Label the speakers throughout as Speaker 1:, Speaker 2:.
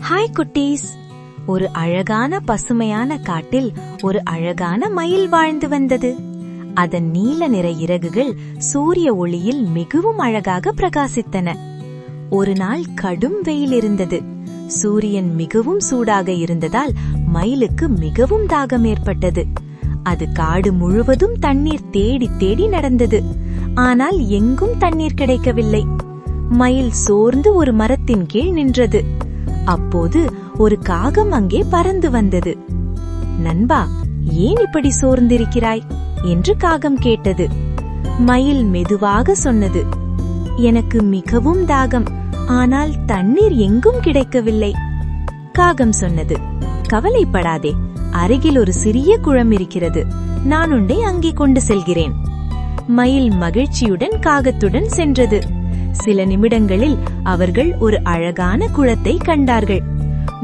Speaker 1: Hi குட்டீஸ். ஒரு அழகான பசுமையான காட்டில் ஒரு அழகான மயில் வாழ்ந்து வந்தது. அதன் நீல நிற இறகுகள் சூரிய ஒளியில் மிகவும் அழகாக பிரகாசித்தன. ஒரு நாள் கடும் வெயில் இருந்தது. சூரியன் மிகவும் சூடாக இருந்ததால் மயிலுக்கு மிகவும் தாகம் ஏற்பட்டது. அது காடு முழுவதும் தண்ணீர் தேடி தேடி நடந்தது. ஆனால் எங்கும் தண்ணீர் கிடைக்கவில்லை. மயில் சோர்ந்து ஒரு மரத்தின் கீழ் நின்றது. அப்போது ஒரு காகம் அங்கே பறந்து வந்தது. நண்பா, ஏன் இப்படி சோர்ந்திருக்கிறாய் என்று காகம் கேட்டது. மயில் மெதுவாக சொன்னது, எனக்கு மிகவும் தாகம், ஆனால் தண்ணீர் எங்கும் கிடைக்கவில்லை. காகம் சொன்னது, கவலைப்படாதே, அருகில் ஒரு சிறிய குளம் இருக்கிறது, நான் உன்னை அங்கே கொண்டு செல்கிறேன். மயில் மகிழ்ச்சியுடன் காகத்துடன் சென்றது. சில நிமிடங்களில் அவர்கள் ஒரு அழகான குளத்தை கண்டார்கள்.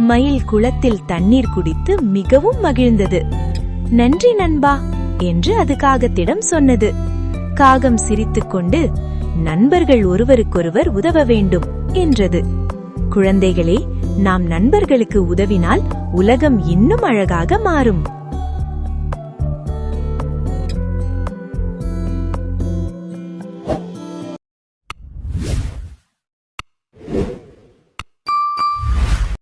Speaker 1: மயில் குளத்தில் தண்ணீர் குடித்து மிகவும் மகிழ்ந்தது. நன்றி நண்பா என்று அது காகத்திடம் சொன்னது. காகம் சிரித்துக்கொண்டு, நண்பர்கள் ஒருவருக்கொருவர் உதவ வேண்டும் என்றது. குழந்தைகளே, நாம் நண்பர்களுக்கு உதவினால் உலகம் இன்னும் அழகாக மாறும்.